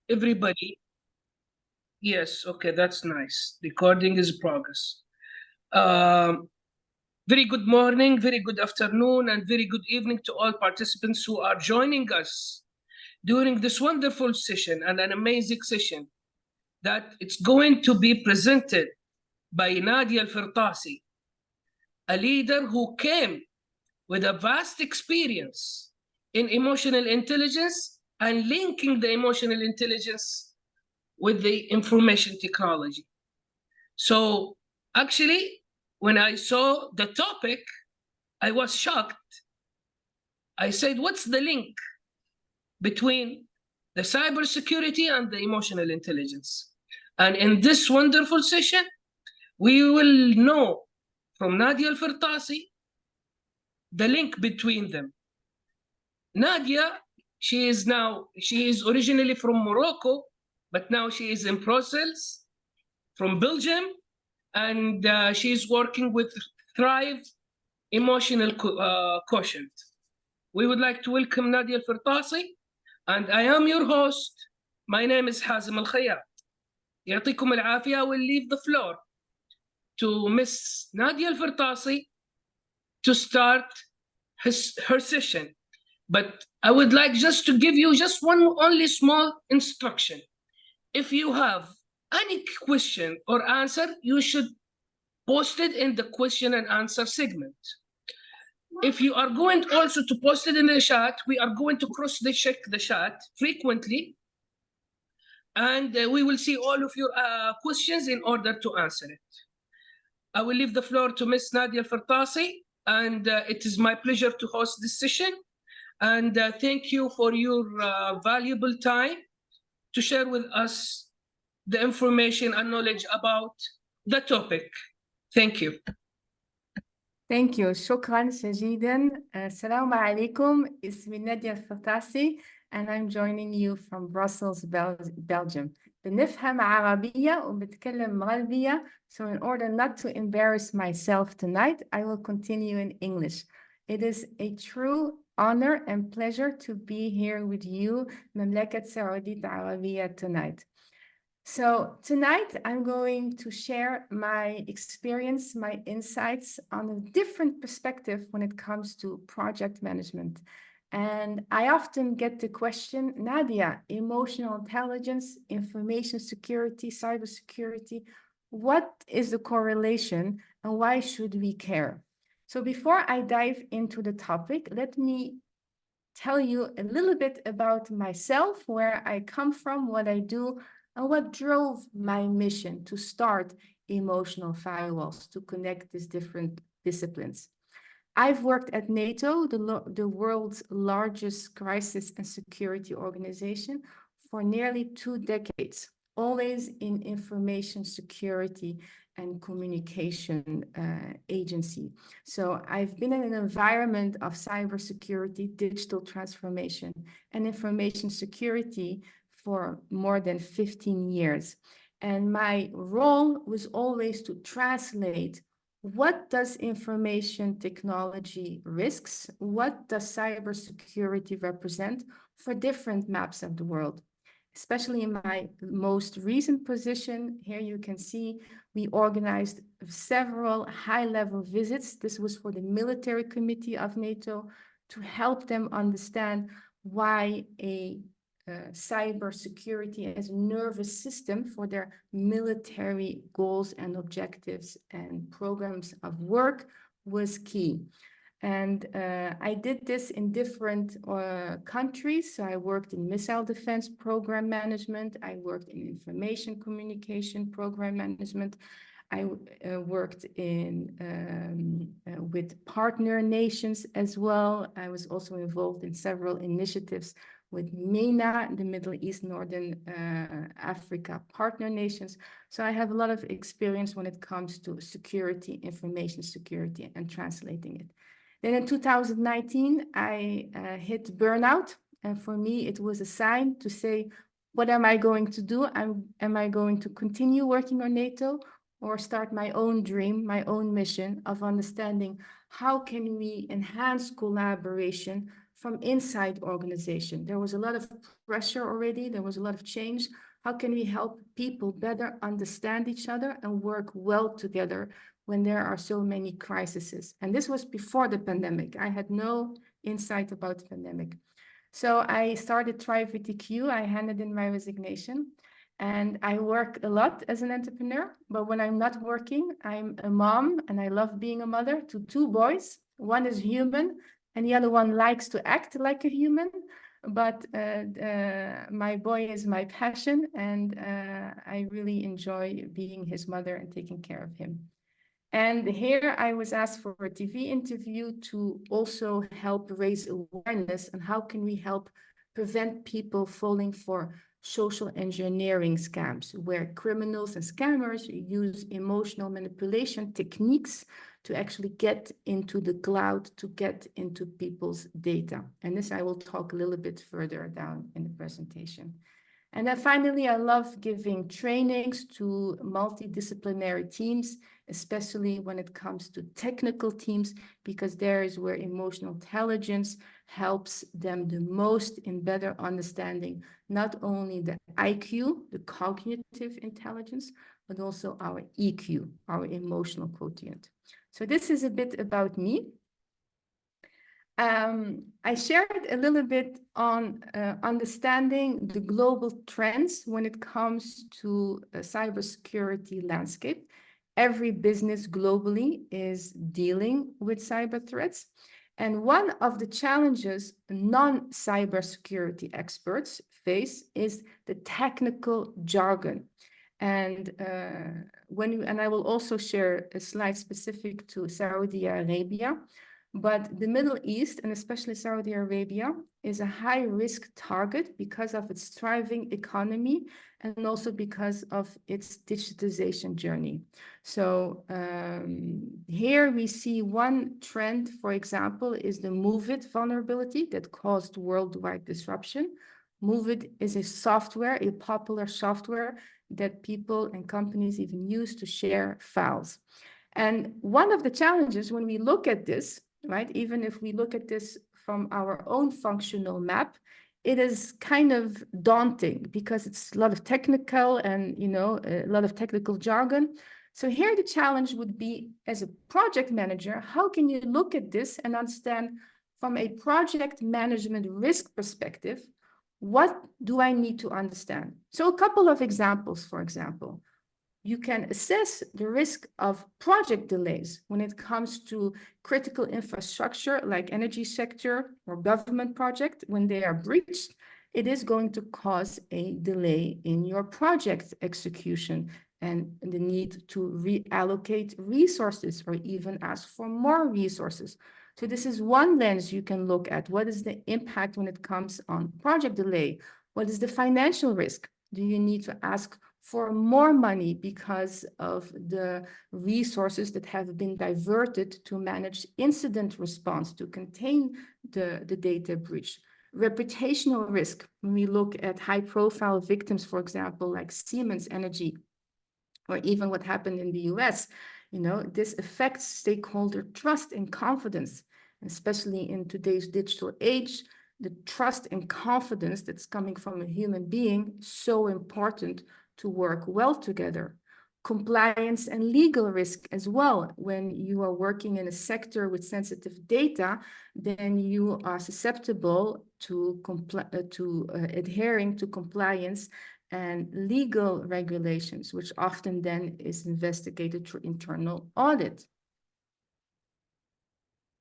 Everybody, yes, okay, that's nice. Recording is progress. Very good morning, very good afternoon, and very good evening to all participants who are joining us during this wonderful session and an amazing session that it's going to be presented by Nadia Al-Firtasi, a leader who came with a vast experience in emotional intelligence and linking the emotional intelligence with the information technology. So actually, when I saw the topic, I was shocked. I said, what's the link between the cybersecurity and the emotional intelligence? And in this wonderful session, we will know from Nadia Al-Firtasi the link between them. Nadia, she is originally from Morocco, but now she is in Brussels, from Belgium, and she is working with Thrive Emotional Quotient. We would like to welcome Nadia Al-Firtasi, and I am your host. My name is Hazem Al-Khayyat. يعطيكم العافية. I will leave the floor to Miss Nadia Al-Firtasi to start her session. But I would like just to give you just one only small instruction. If you have any question or answer, you should post it in the question and answer segment. If you are going also to post it in the chat, we are going to check the chat frequently, and we will see all of your questions in order to answer it. I will leave the floor to Ms. Nadia Al-Firtasi, and it is my pleasure to host this session. And thank you for your valuable time to share with us the information and knowledge about the topic. Thank you. Thank you. شكرا جزيلا. السلام عليكم. اسمي نادية الفرطاسي and I'm joining you from Brussels, Belgium. بنفهم عربية وبتكلم مغربية. So in order not to embarrass myself tonight, I will continue in English. It is a true honor and pleasure to be here with you, مملكة سعودية العربية, tonight. So tonight I'm going to share my experience, my insights on a different perspective when it comes to project management. And I often get the question, Nadia, emotional intelligence, information security, cybersecurity, what is the correlation and why should we care? So before I dive into the topic, let me tell you a little bit about myself, where I come from, what I do, and what drove my mission to start emotional firewalls to connect these different disciplines. I've worked at NATO, the world's largest crisis and security organization, for nearly 2 decades, always in information security and communication agency. So I've been in an environment of cybersecurity, digital transformation, and information security for more than 15 years. And my role was always to translate what does information technology risks, what does cybersecurity represent for different maps of the world. Especially in my most recent position, here you can see we organized several high-level visits. This was for the military committee of NATO to help them understand why cybersecurity as a nervous system for their military goals and objectives and programs of work was key. And I did this in different countries. So I worked in missile defense program management. I worked in information communication program management. I worked with partner nations as well. I was also involved in several initiatives with MENA, the Middle East, Northern Africa partner nations. So I have a lot of experience when it comes to security, information security, and translating it. Then in 2019, I hit burnout. And for me, it was a sign to say, what am I going to do? Am I going to continue working on NATO or start my own dream, my own mission of understanding how can we enhance collaboration from inside organization. There was a lot of pressure already. There was a lot of change. How can we help people better understand each other and work well together when there are so many crises? And this was before the pandemic. I had no insight about the pandemic. So I started Thrive with TQ. I handed in my resignation. And I work a lot as an entrepreneur, but when I'm not working, I'm a mom and I love being a mother to two boys. One is human and the other one likes to act like a human. But my boy is my passion, and I really enjoy being his mother and taking care of him. And here I was asked for a TV interview to also help raise awareness on how can we help prevent people falling for social engineering scams, where criminals and scammers use emotional manipulation techniques to actually get into the cloud, to get into people's data. And this I will talk a little bit further down in the presentation. And then finally, I love giving trainings to multidisciplinary teams, especially when it comes to technical teams, because there is where emotional intelligence helps them the most in better understanding not only the IQ, the cognitive intelligence, but also our EQ, our emotional quotient. So this is a bit about me. I shared a little bit on understanding the global trends when it comes to a cybersecurity landscape. Every business globally is dealing with cyber threats. And one of the challenges non-cybersecurity experts face is the technical jargon. And I will also share a slide specific to Saudi Arabia. But the Middle East, and especially Saudi Arabia, is a high-risk target because of its thriving economy and also because of its digitization journey. So here we see one trend, for example, is the MOVEit vulnerability that caused worldwide disruption. MOVEit is a software, a popular software that people and companies even use to share files. And one of the challenges when we look at this, right, even if we look at this from our own functional map, it is kind of daunting because it's a lot of technical and, you know, a lot of technical jargon. So here the challenge would be, as a project manager, how can you look at this and understand from a project management risk perspective, what do I need to understand? So a couple of examples, for example. You can assess the risk of project delays when it comes to critical infrastructure like energy sector or government project. When they are breached, it is going to cause a delay in your project execution and the need to reallocate resources or even ask for more resources. So this is one lens you can look at. What is the impact when it comes on project delay? What is the financial risk? Do you need to ask for more money because of the resources that have been diverted to manage incident response, to contain the data breach? Reputational risk, when we look at high-profile victims, for example, like Siemens Energy, or even what happened in the US, you know, this affects stakeholder trust and confidence, especially in today's digital age. The trust and confidence that's coming from a human being is so important to work well together. Compliance and legal risk as well. When you are working in a sector with sensitive data, then you are susceptible to adhering to compliance and legal regulations, which often then is investigated through internal audit.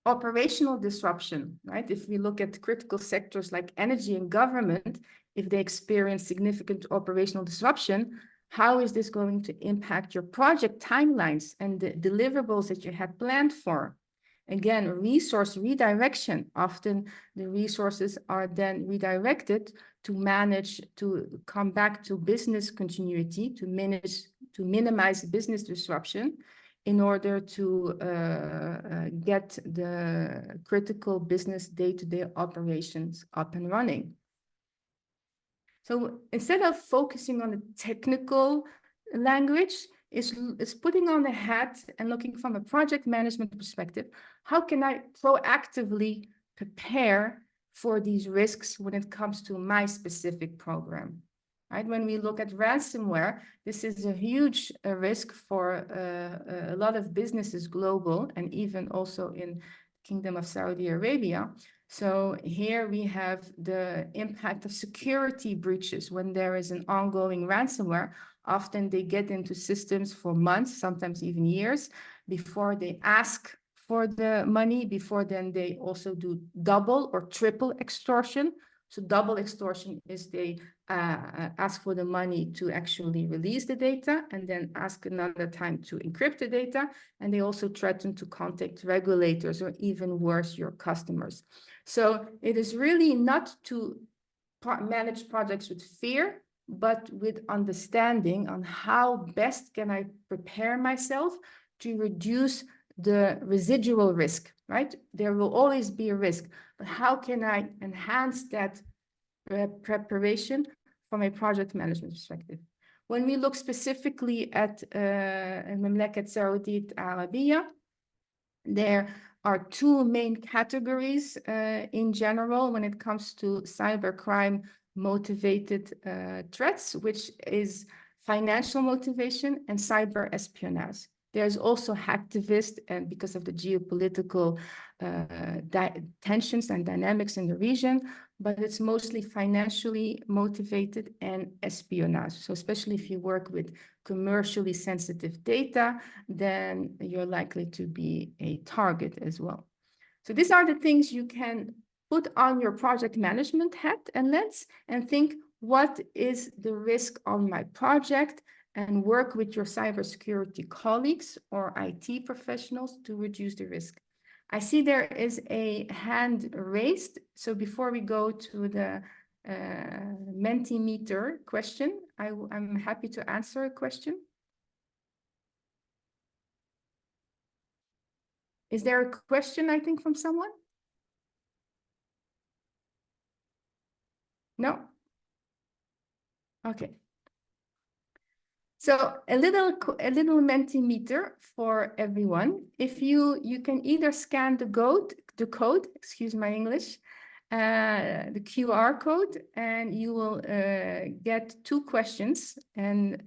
Operational disruption, right? If we look at critical sectors like energy and government, if they experience significant operational disruption, how is this going to impact your project timelines and the deliverables that you had planned for? Again, resource redirection. Often the resources are then redirected to manage, to come back to business continuity, to minimize business disruption, in order to get the critical business day-to-day operations up and running. So instead of focusing on the technical language, is putting on the hat and looking from a project management perspective, how can I proactively prepare for these risks when it comes to my specific program. Right? When we look at ransomware, this is a huge risk for a lot of businesses global and even also in Kingdom of Saudi Arabia. So here we have the impact of security breaches. When there is an ongoing ransomware, often they get into systems for months, sometimes even years, before they ask for the money. Before then, they also do double or triple extortion. So double extortion is they ask for the money to actually release the data and then ask another time to encrypt the data. And they also threaten to contact regulators or even worse, your customers. So it is really not to manage projects with fear, but with understanding on how best can I prepare myself to reduce the residual risk, right? There will always be a risk, but how can I enhance that preparation from a project management perspective? When we look specifically at Mamlakat Saudi Arabia, there are two main categories in general when it comes to cybercrime motivated threats, which is financial motivation and cyber espionage. There's also hacktivist, and because of the geopolitical tensions and dynamics in the region, but it's mostly financially motivated and espionage. So especially if you work with commercially sensitive data, then you're likely to be a target as well. So these are the things you can put on your project management hat and lens and think, what is the risk on my project? And work with your cybersecurity colleagues or IT professionals to reduce the risk. I see there is a hand raised. So before we go to the Mentimeter question, I'm happy to answer a question. Is there a question, I think, from someone? No? Okay. So a little Mentimeter for everyone. If you can either scan the code, excuse my English, the QR code, and you will get two questions. And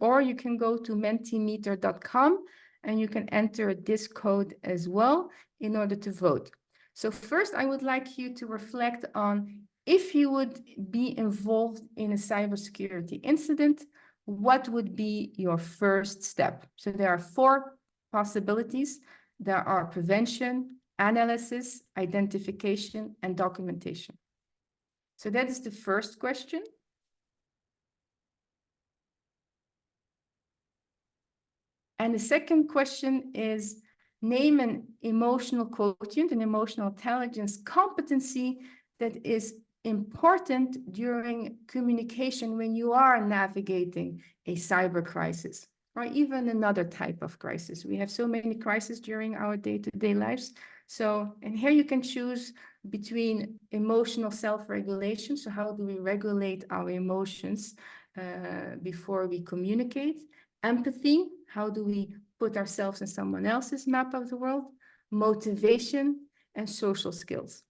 or you can go to mentimeter.com and you can enter this code as well in order to vote. So first, I would like you to reflect on if you would be involved in a cybersecurity incident, what would be your first step? So there are four possibilities. There are prevention, analysis, identification, and documentation. So that is the first question. And the second question is, name an emotional quotient, an emotional intelligence competency that is important during communication when you are navigating a cyber crisis or even another type of crisis. We have so many crises during our day-to-day lives. So, and here you can choose between emotional self-regulation. So how do we regulate our emotions before we communicate? Empathy, how do we put ourselves in someone else's map of the world? Motivation and social skills.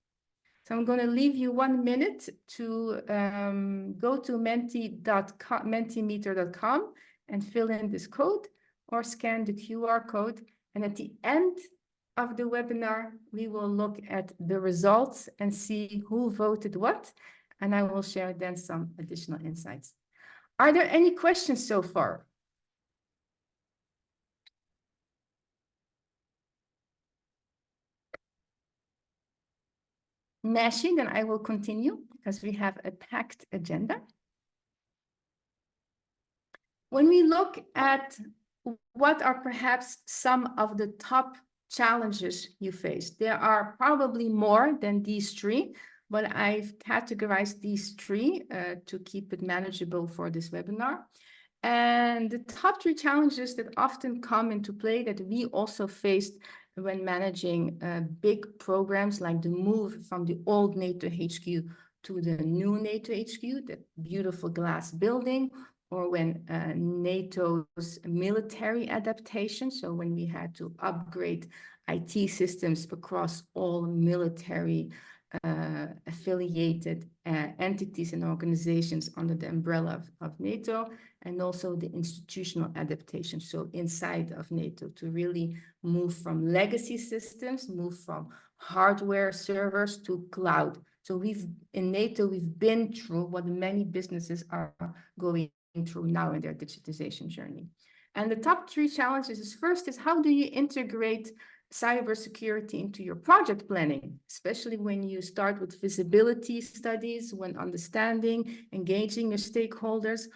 So I'm going to leave you 1 minute to go to mentimeter.com and fill in this code or scan the QR code. And at the end of the webinar, we will look at the results and see who voted what. And I will share then some additional insights. Are there any questions so far? Nashi, then I will continue because we have a packed agenda. When we look at what are perhaps some of the top challenges you face, there are probably more than these three, but I've categorized these three to keep it manageable for this webinar. And the top three challenges that often come into play that we also faced when managing big programs like the move from the old NATO HQ to the new NATO HQ, that beautiful glass building, or when NATO's military adaptation, so when we had to upgrade IT systems across all military affiliated entities and organizations under the umbrella of NATO, and also the institutional adaptation, so inside of NATO, to really move from legacy systems, move from hardware servers to cloud. So in NATO, we've been through what many businesses are going through now in their digitization journey. And the top three challenges is, first is, how do you integrate cybersecurity into your project planning, especially when you start with feasibility studies, when understanding, engaging your stakeholders.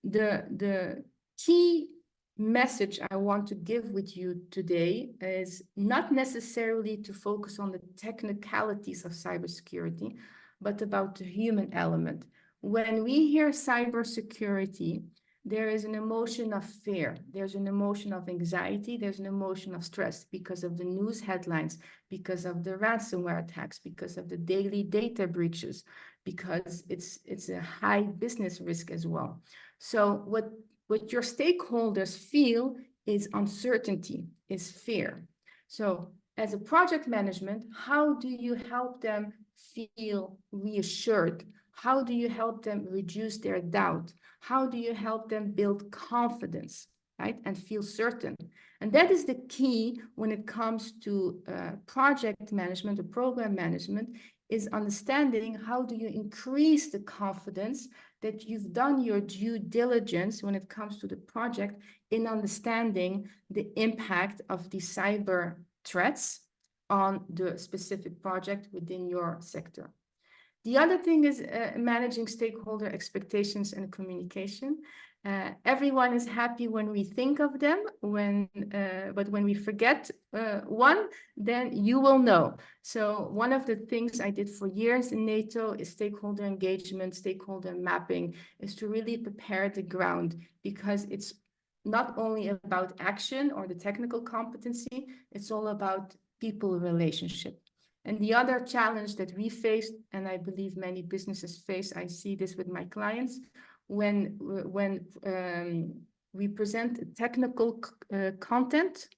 The key message I want to give with you today is not necessarily to focus on the technicalities of cybersecurity, but about the human element. When we hear cybersecurity, there is an emotion of fear, there's an emotion of anxiety, there's an emotion of stress because of the news headlines, because of the ransomware attacks, because of the daily data breaches, because it's a high business risk as well. So what your stakeholders feel is uncertainty, is fear. So as a project management, how do you help them feel reassured? How do you help them reduce their doubt? How do you help them build confidence, right? And feel certain. And that is the key when it comes to project management or program management, is understanding how do you increase the confidence that you've done your due diligence when it comes to the project in understanding the impact of the cyber threats on the specific project within your sector. The other thing is managing stakeholder expectations and communication. Everyone is happy when we think of them, but when we forget one, then you will know. So one of the things I did for years in NATO is stakeholder engagement, stakeholder mapping, is to really prepare the ground, because it's not only about action or the technical competency, it's all about people relationship. And the other challenge that we faced, and I believe many businesses face, I see this with my clients, when we present technical content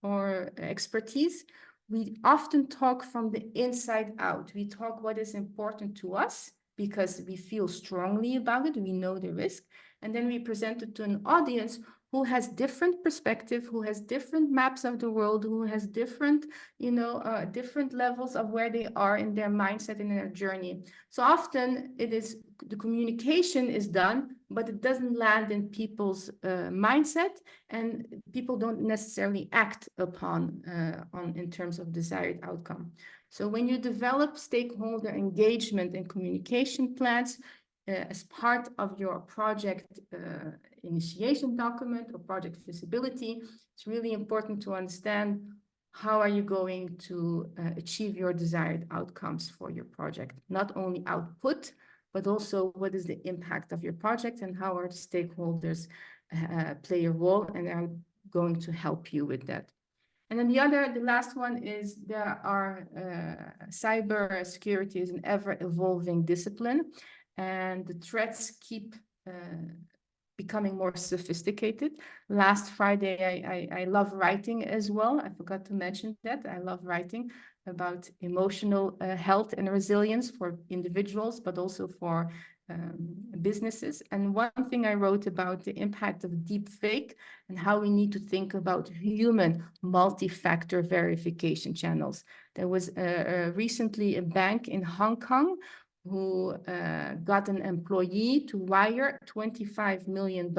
or expertise, we often talk from the inside out. We talk what is important to us because we feel strongly about it, we know the risk, and then we present it to an audience who has different perspective, who has different maps of the world, who has different, different levels of where they are in their mindset and in their journey. So often it is the communication is done, but it doesn't land in people's mindset, and people don't necessarily act upon in terms of desired outcome. So when you develop stakeholder engagement and communication plans as part of your project initiation document or project feasibility, it's really important to understand how are you going to achieve your desired outcomes for your project. Not only output, but also what is the impact of your project and how our stakeholders play a role and are going to help you with that. And then the last one is cyber security is an ever evolving discipline, and the threats keep becoming more sophisticated. Last Friday, I love writing as well. I forgot to mention that. I love writing about emotional health and resilience for individuals, but also for businesses. And one thing I wrote about the impact of deep fake and how we need to think about human multi-factor verification channels. There was recently a bank in Hong Kong who got an employee to wire $25 million,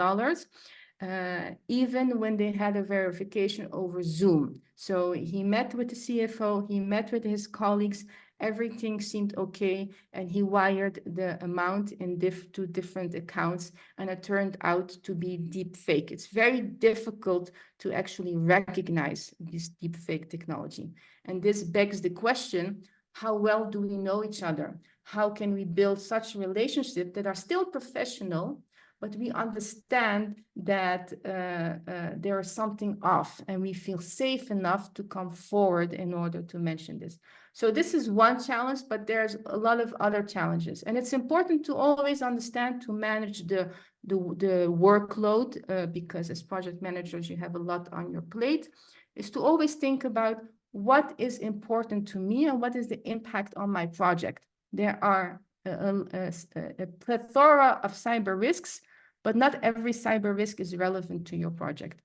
even when they had a verification over Zoom. So he met with the CFO, he met with his colleagues, everything seemed okay, and he wired the amount in two different accounts, and it turned out to be deep fake. It's very difficult to actually recognize this deep fake technology. And this begs the question, how well do we know each other? How can we build such relationships that are still professional, but we understand that there is something off and we feel safe enough to come forward in order to mention this. So this is one challenge, but there's a lot of other challenges. And it's important to always understand to manage the workload, because as project managers, you have a lot on your plate, is to always think about what is important to me and what is the impact on my project. There are a plethora of cyber risks, but not every cyber risk is relevant to your project.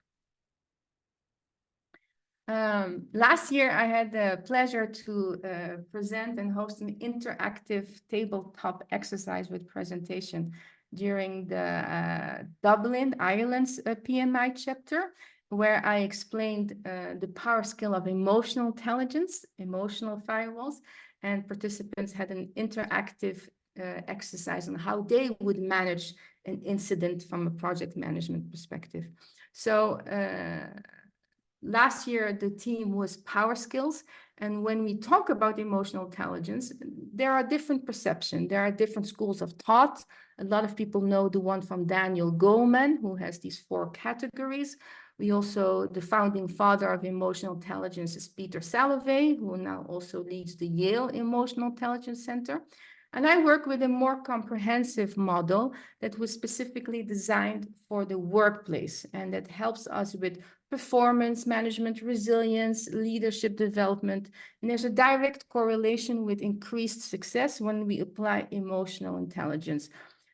Last year, I had the pleasure to present and host an interactive tabletop exercise with presentation during the Dublin, Ireland's PMI chapter, where I explained the power skill of emotional intelligence, emotional firewalls, and participants had an interactive exercise on how they would manage an incident from a project management perspective. So last year, the theme was power skills. And when we talk about emotional intelligence, there are different perceptions. There are different schools of thought. A lot of people know the one from Daniel Goleman, who has these 4 categories. We also, the founding father of emotional intelligence is Peter Salovey, who now also leads the Yale Emotional Intelligence Center. And I work with a more comprehensive model that was specifically designed for the workplace and that helps us with performance management, resilience, leadership development. And there's a direct correlation with increased success when we apply emotional intelligence.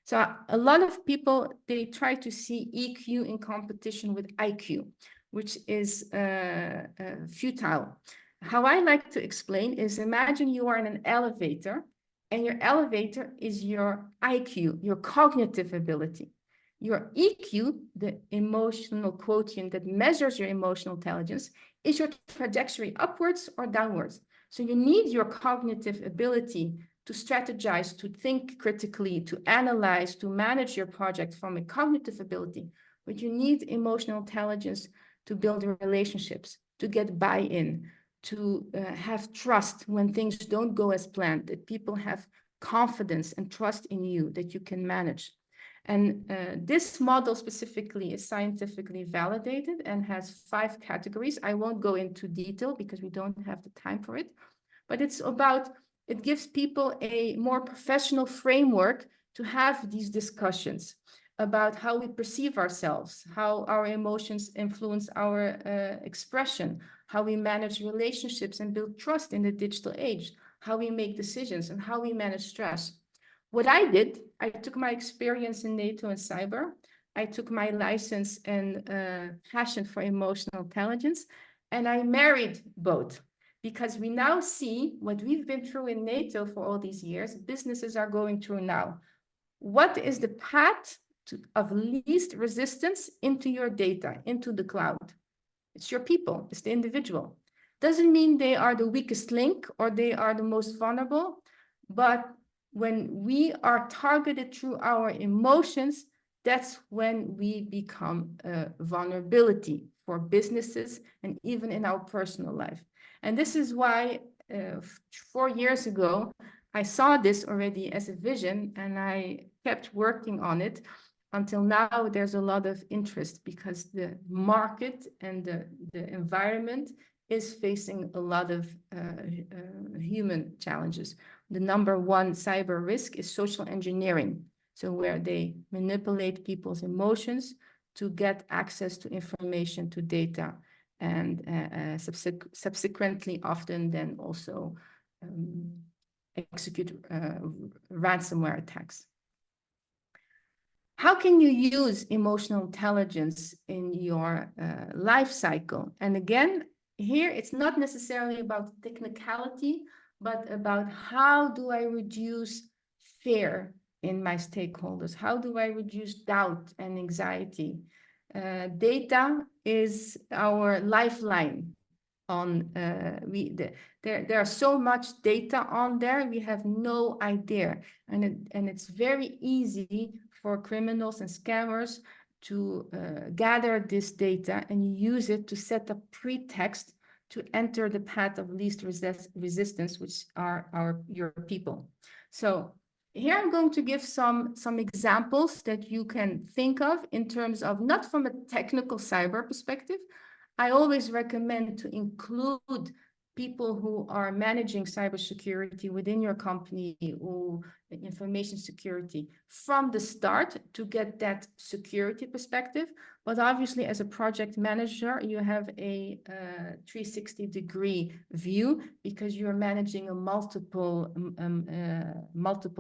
So a lot of people, they try to see EQ in competition with IQ, which is futile. How I like to explain is, imagine you are in an elevator and your elevator is your IQ, your cognitive ability. Your EQ, the emotional quotient that measures your emotional intelligence, is your trajectory upwards or downwards. So you need your cognitive ability to strategize, to think critically, to analyze, to manage your project from a cognitive ability. But you need emotional intelligence to build relationships, to get buy-in, to have trust when things don't go as planned, that people have confidence and trust in you, that you can manage. And this model specifically is scientifically validated and has 5 categories. I won't go into detail because we don't have the time for it, but it's about, it gives people a more professional framework to have these discussions about how we perceive ourselves, how our emotions influence our expression, how we manage relationships and build trust in the digital age, how we make decisions and how we manage stress. What I did, I took my experience in NATO and cyber, I took my license and passion for emotional intelligence, and I married both. Because we now see what we've been through in NATO for all these years, businesses are going through now. What is the path of least resistance into your data, into the cloud? It's your people, it's the individual. Doesn't mean they are the weakest link or they are the most vulnerable, but when we are targeted through our emotions, that's when we become a vulnerability for businesses and even in our personal life. And this is why 4 years ago, I saw this already as a vision and I kept working on it until now. There's a lot of interest because the market and the environment is facing a lot of human challenges. The number 1 cyber risk is social engineering. So where they manipulate people's emotions to get access to information, to data, and subsequently often then also execute ransomware attacks. How can you use emotional intelligence in your life cycle? And again, here it's not necessarily about technicality, but about how do I reduce fear in my stakeholders? How do I reduce doubt and anxiety? Data is our lifeline. There are so much data on there, we have no idea, and it's very easy for criminals and scammers to gather this data and use it to set up pretext to enter the path of least resistance, which are your people. So here I'm going to give some examples that you can think of in terms of, not from a technical cyber perspective. I always recommend to include people who are managing cybersecurity within your company or information security from the start to get that security perspective. But obviously, as a project manager, you have a 360-degree view because you're managing a multiple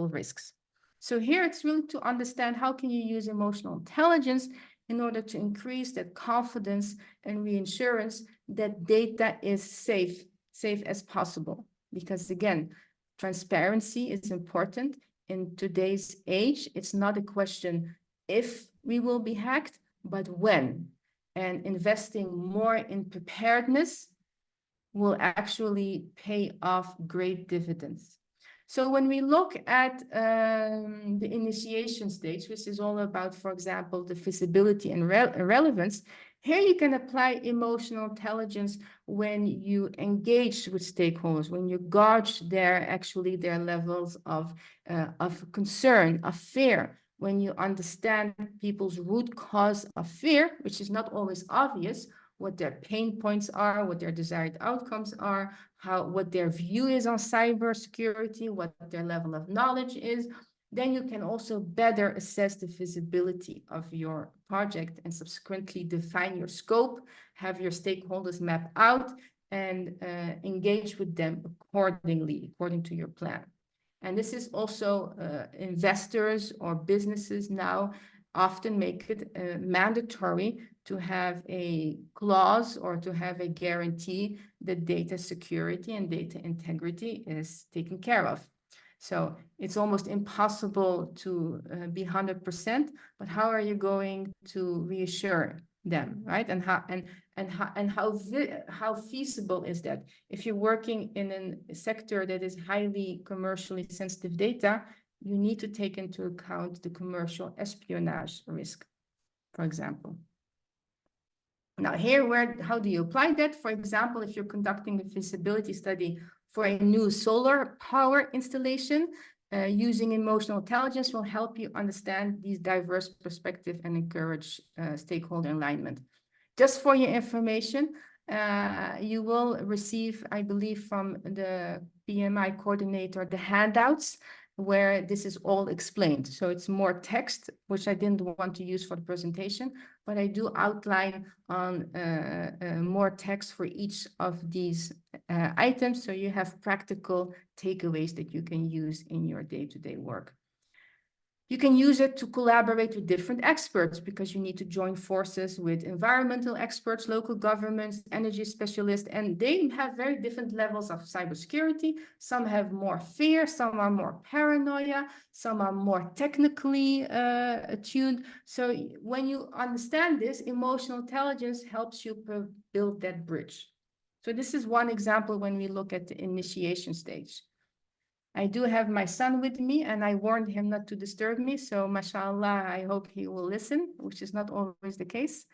risks. So here it's really to understand how can you use emotional intelligence in order to increase that confidence and reassurance that data is safe as possible. Because again, transparency is important. In today's age, it's not a question if we will be hacked, but when. And investing more in preparedness will actually pay off great dividends. So when we look at the initiation stage, which is all about, for example, the visibility and relevance, here you can apply emotional intelligence when you engage with stakeholders, when you gauge their levels of concern, of fear, when you understand people's root cause of fear, which is not always obvious, what their pain points are, what their desired outcomes are, what their view is on cybersecurity, what their level of knowledge is. Then you can also better assess the feasibility of your project and subsequently define your scope, have your stakeholders map out, and engage with them accordingly, according to your plan. And this is also investors or businesses now often make it mandatory to have a clause or to have a guarantee that data security and data integrity is taken care of. So it's almost impossible to be 100%, but how are you going to reassure them, right? And how feasible is that? If you're working in a sector that is highly commercially sensitive data, you need to take into account the commercial espionage risk, for example. Now here, how do you apply that? For example, if you're conducting a feasibility study for a new solar power installation, using emotional intelligence will help you understand these diverse perspectives and encourage stakeholder alignment. Just for your information, you will receive, I believe, from the PMI coordinator, the handouts where this is all explained. So it's more text, which I didn't want to use for the presentation, but I do outline on more text for each of these items. So you have practical takeaways that you can use in your day-to-day work. You can use it to collaborate with different experts because you need to join forces with environmental experts, local governments, energy specialists, and they have very different levels of cybersecurity. Some have more fear, some are more paranoia, some are more technically attuned. So when you understand this, emotional intelligence helps you build that bridge. So this is one example when we look at the initiation stage. I do have my son with me and I warned him not to disturb me. So mashallah, I hope he will listen, which is not always the case.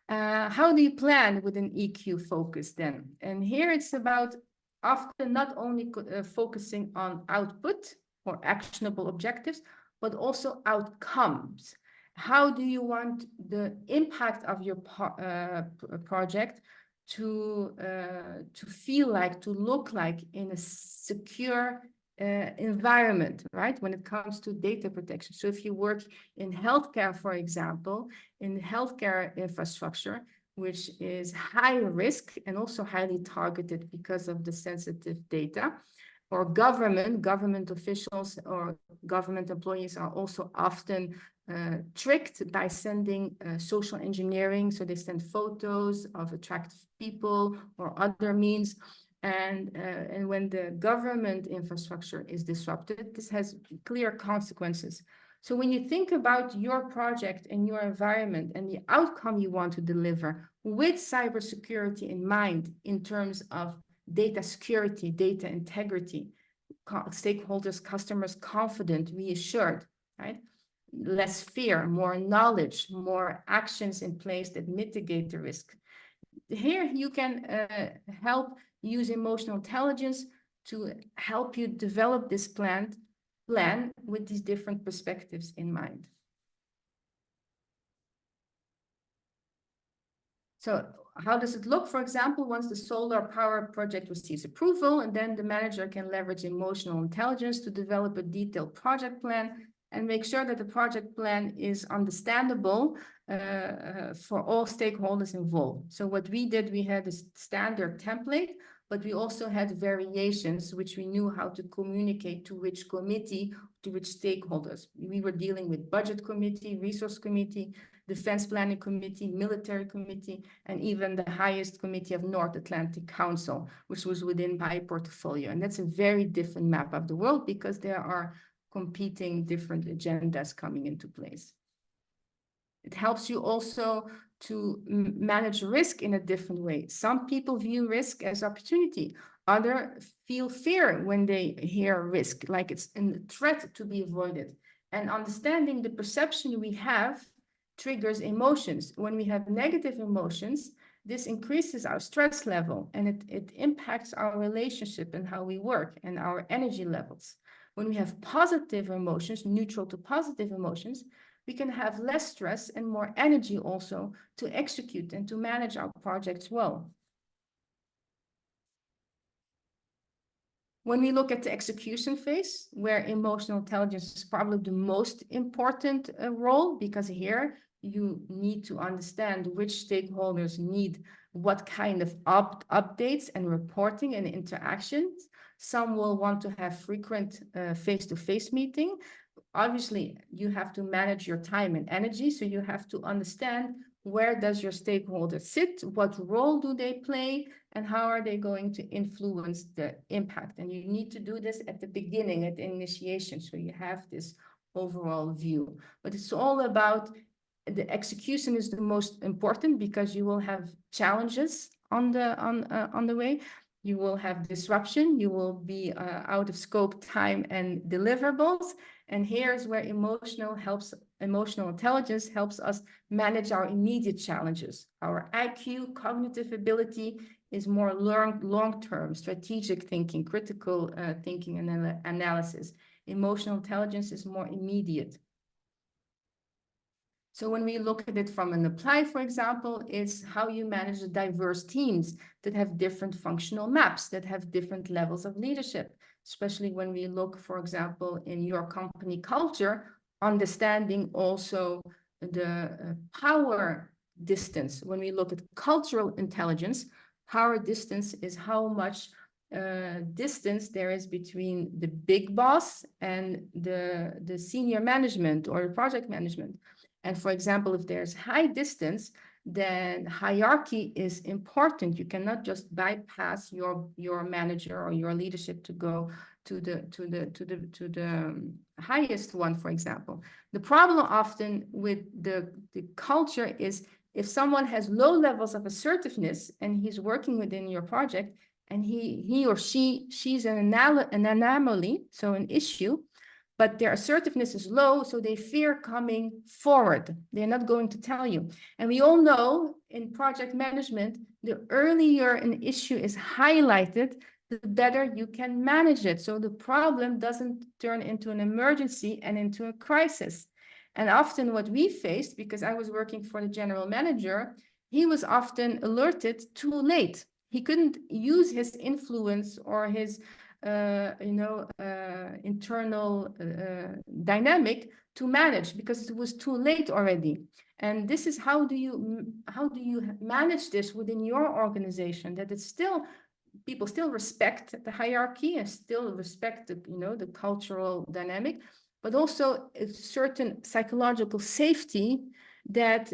How do you plan with an EQ focus then? And here it's about often not only focusing on output or actionable objectives, but also outcomes. How do you want the impact of your project to feel like, to look like in a secure environment, right? When it comes to data protection. So if you work in healthcare, for example, in healthcare infrastructure, which is high risk and also highly targeted because of the sensitive data, or government officials or government employees are also often tricked by sending social engineering. So they send photos of attractive people or other means. And when the government infrastructure is disrupted, this has clear consequences. So when you think about your project and your environment and the outcome you want to deliver with cybersecurity in mind in terms of data security, data integrity, stakeholders, customers confident, reassured, right? Less fear, more knowledge, more actions in place that mitigate the risk. Here you can help use emotional intelligence to help you develop this plan with these different perspectives in mind. So How does it look? For example, once the solar power project receives approval, and then the manager can leverage emotional intelligence to develop a detailed project plan and make sure that the project plan is understandable for all stakeholders involved. So what we did, we had a standard template, but we also had variations, which we knew how to communicate to which committee, to which stakeholders. We were dealing with budget committee, resource committee, defense planning committee, military committee, and even the highest committee of North Atlantic Council, which was within my portfolio. And that's a very different map of the world because there are competing different agendas coming into place. It helps you also to manage risk in a different way. Some people view risk as opportunity. Others feel fear when they hear risk, like it's a threat to be avoided. And understanding the perception we have triggers emotions. When we have negative emotions, this increases our stress level and it impacts our relationship and how we work and our energy levels. When we have positive emotions, neutral to positive emotions, we can have less stress and more energy also to execute and to manage our projects well. When we look at the execution phase, where emotional intelligence is probably the most important role, because here you need to understand which stakeholders need what kind of updates and reporting and interactions. Some will want to have frequent face-to-face meeting. Obviously, you have to manage your time and energy, so you have to understand where does your stakeholder sit, what role do they play, and how are they going to influence the impact. And you need to do this at the beginning, at the initiation, so you have this overall view. But it's all about the execution is the most important because you will have challenges on the way. You will have disruption, you will be out of scope time and deliverables. And here's where emotional intelligence helps us manage our immediate challenges. Our IQ, cognitive ability is more long-term, strategic thinking, critical thinking and analysis. Emotional intelligence is more immediate. So when we look at it from an apply, for example, it's how you manage the diverse teams that have different functional maps, that have different levels of leadership, especially when we look, for example, in your company culture, understanding also the power distance. When we look at cultural intelligence, power distance is how much distance there is between the big boss and the senior management or the project management. And for example, if there's high distance, then hierarchy is important. You cannot just bypass your manager or your leadership to go to the highest one, for example. The problem often with the culture is if someone has low levels of assertiveness and he's working within your project and he or she's an anomaly, so an issue, but their assertiveness is low, so they fear coming forward. They're not going to tell you. And we all know in project management, the earlier an issue is highlighted, the better you can manage it. So the problem doesn't turn into an emergency and into a crisis. And often what we faced, because I was working for the general manager, he was often alerted too late. He couldn't use his influence or his internal dynamic to manage because it was too late already. And this is how do you manage this within your organization, that it's still people still respect the hierarchy and still respect the cultural dynamic, but also a certain psychological safety that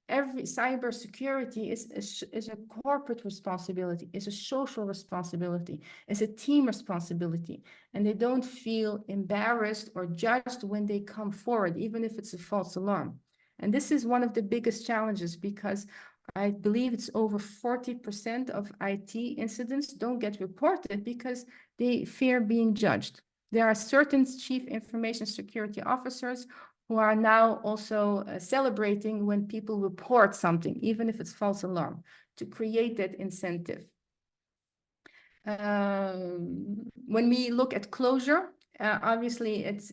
every cybersecurity is a corporate responsibility, is a social responsibility, is a team responsibility. And they don't feel embarrassed or judged when they come forward, even if it's a false alarm. And this is one of the biggest challenges because I believe it's over 40% of IT incidents don't get reported because they fear being judged. There are certain chief information security officers who are now also celebrating when people report something, even if it's false alarm, to create that incentive. When we look at closure, obviously it's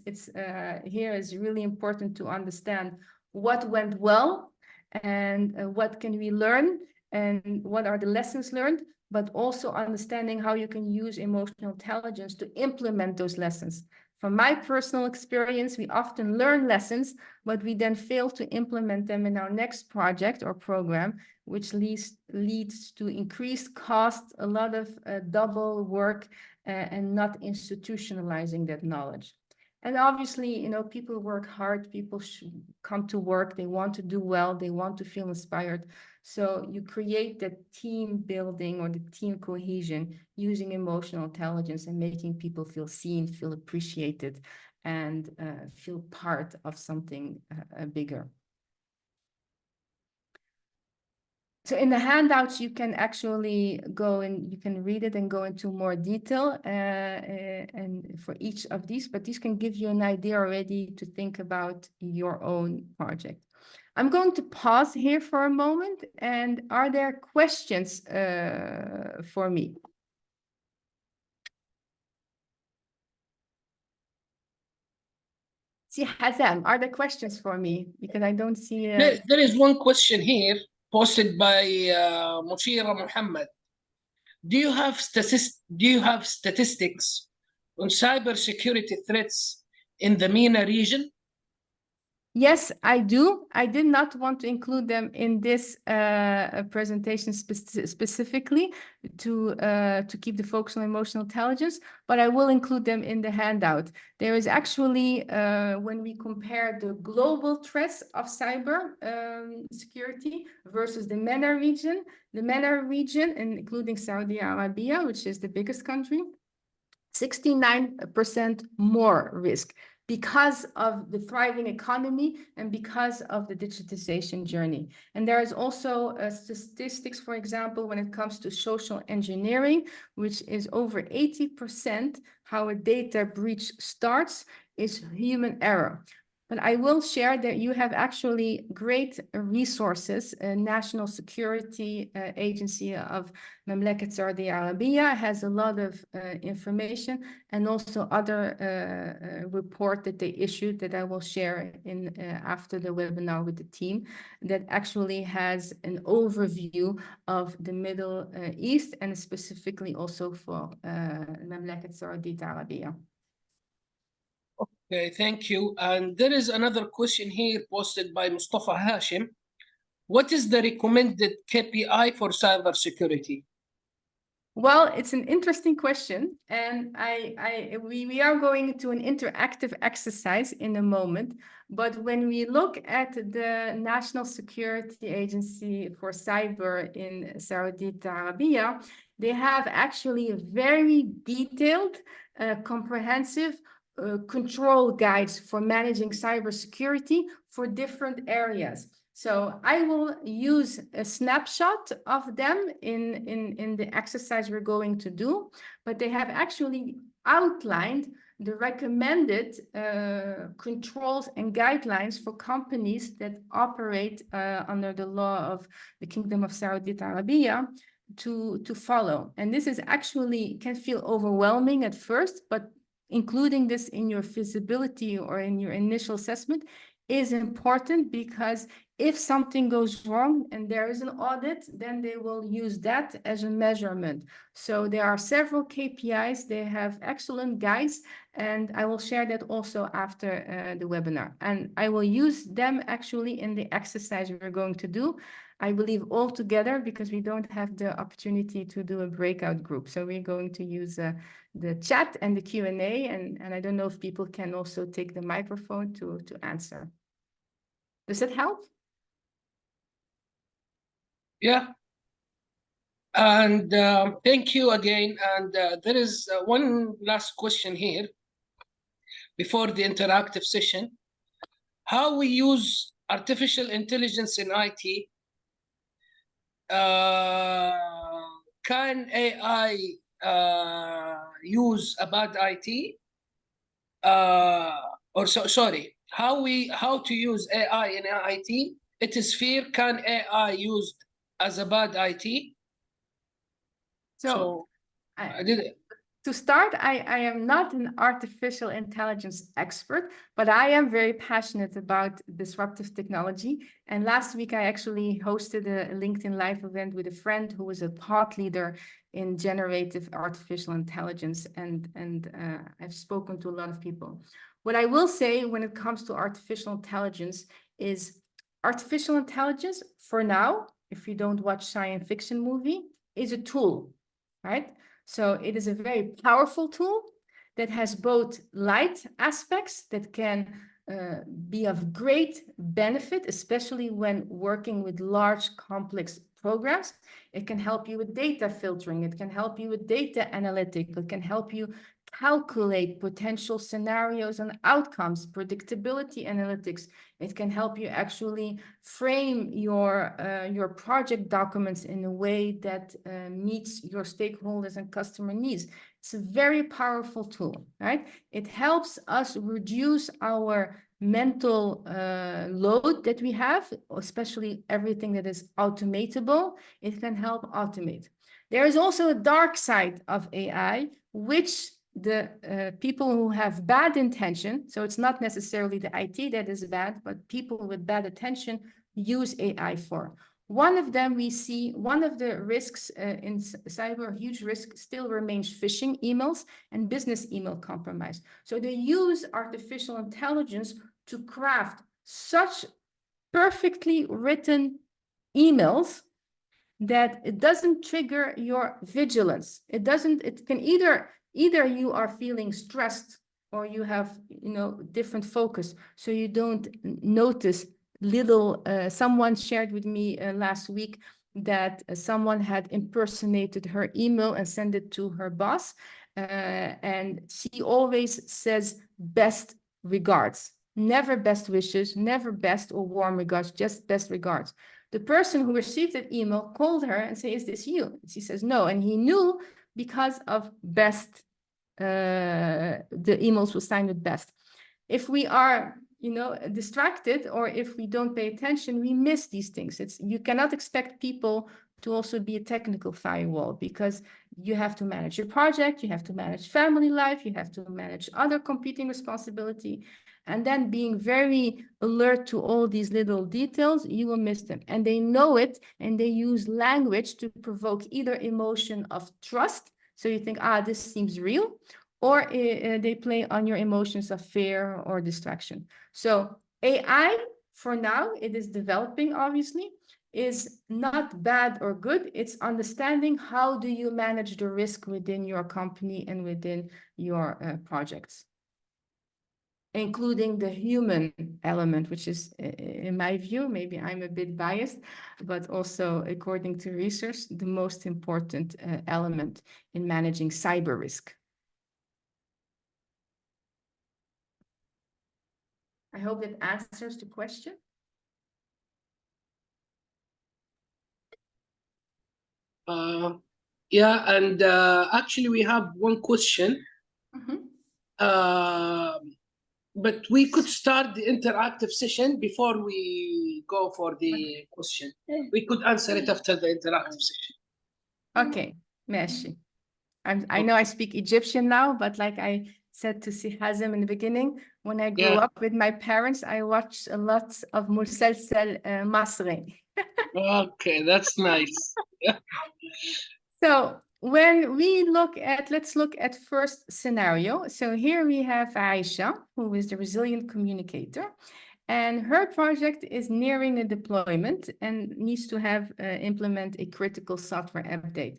here is really important to understand what went well and what can we learn and what are the lessons learned, but also understanding how you can use emotional intelligence to implement those lessons. From my personal experience, we often learn lessons, but we then fail to implement them in our next project or program, which leads to increased costs, a lot of double work, and not institutionalizing that knowledge. And obviously, you know, people work hard, people should come to work, they want to do well, they want to feel inspired. So you create that team building or the team cohesion using emotional intelligence and making people feel seen, feel appreciated, and feel part of something bigger. So in the handouts, you can actually go and you can read it and go into more detail and for each of these, but these can give you an idea already to think about your own project. I'm going to pause here for a moment. And are there questions for me? See, Hazem, are there questions for me? Because I don't see... There is one question here posted by Mushira Muhammad. Do you have statistics on cybersecurity threats in the MENA region? Yes, I do. I did not want to include them in this presentation specifically to keep the focus on emotional intelligence, but I will include them in the handout. There is actually, when we compare the global threats of cyber security versus the MENA region, including Saudi Arabia, which is the biggest country, 69% more risk, because of the thriving economy and because of the digitization journey. And there is also statistics, for example, when it comes to social engineering, which is over 80% how a data breach starts is human error. But I will share that you have actually great resources. National Security Agency of Mamlakat Saudi Arabia has a lot of information, and also other report that they issued that I will share in after the webinar with the team, that actually has an overview of the Middle East, and specifically also for Mamlakat Saudi Arabia. Okay, thank you. And there is another question here posted by Mustafa Hashim. What is the recommended KPI for cybersecurity? Well, it's an interesting question, and we are going to an interactive exercise in a moment. But when we look at the National Security Agency for Cyber in Saudi Arabia, they have actually a very detailed, comprehensive control guides for managing cybersecurity for different areas. So I will use a snapshot of them in the exercise we're going to do, but they have actually outlined the recommended controls and guidelines for companies that operate under the law of the Kingdom of Saudi Arabia to follow. And this is actually can feel overwhelming at first, but including this in your feasibility or in your initial assessment is important, because if something goes wrong and there is an audit, then they will use that as a measurement. So there are several KPIs. They have excellent guides, and I will share that also after the webinar. And I will use them actually in the exercise we're going to do, I believe, all together, because we don't have the opportunity to do a breakout group. So we're going to use the chat and the Q&A, and I don't know if people can also take the microphone to answer. Does that help? Yeah. And thank you again. And there is one last question here before the interactive session. How we use artificial intelligence in IT? Can AI use about IT? Sorry, how to use AI in IT? It is fair. Can AI used as a bad IT? So I did it. To start, I am not an artificial intelligence expert, but I am very passionate about disruptive technology. And last week, I actually hosted a LinkedIn Live event with a friend who was a thought leader in generative artificial intelligence. And I've spoken to a lot of people. What I will say when it comes to artificial intelligence is artificial intelligence, for now, if you don't watch science fiction movie, is a tool, right? So it is a very powerful tool that has both light aspects that can be of great benefit, especially when working with large, complex programs. It can help you with data filtering. It can help you with data analytics. It can help you calculate potential scenarios and outcomes, predictability analytics. It can help you actually frame your project documents in a way that meets your stakeholders and customer needs. It's a very powerful tool, right? It helps us reduce our mental load that we have, especially everything that is automatable. It can help automate. There is also a dark side of AI, which the people who have bad intention, so it's not necessarily the IT that is bad, but people with bad intention use AI for. One of them we see, one of the risks in cyber, huge risk still remains phishing emails and business email compromise. So they use artificial intelligence to craft such perfectly written emails that it doesn't trigger your vigilance. It can either you are feeling stressed or you have, different focus. So you don't notice little, someone shared with me last week that someone had impersonated her email and sent it to her boss. And she always says best regards, never best wishes, never best or warm regards, just best regards. The person who received that email called her and said, "Is this you?" And she says, "No." And he knew because of best, the emails were signed with best. If we are, distracted, or if we don't pay attention, we miss these things. You cannot expect people to also be a technical firewall, because you have to manage your project, you have to manage family life, you have to manage other competing responsibility. And then being very alert to all these little details, you will miss them. And they know it, and they use language to provoke either emotion of trust. So you think, this seems real, or they play on your emotions of fear or distraction. So AI, for now, it is developing, obviously, is not bad or good. It's understanding how do you manage the risk within your company and within your projects, including the human element, which is, in my view, maybe I'm a bit biased, but also according to research, the most important element in managing cyber risk. I hope that answers the question. Yeah, and actually we have one question. But we could start the interactive session before we go for the question. We could answer it after the interactive session. Okay, merci. I know I speak Egyptian now, but like I said to Hazem in the beginning, when I grew up with my parents, I watched a lot of Musalsal Masri. Okay, that's nice. So when we let's look at first scenario. So here we have Aisha, who is the resilient communicator, and her project is nearing a deployment and needs to implement a critical software update.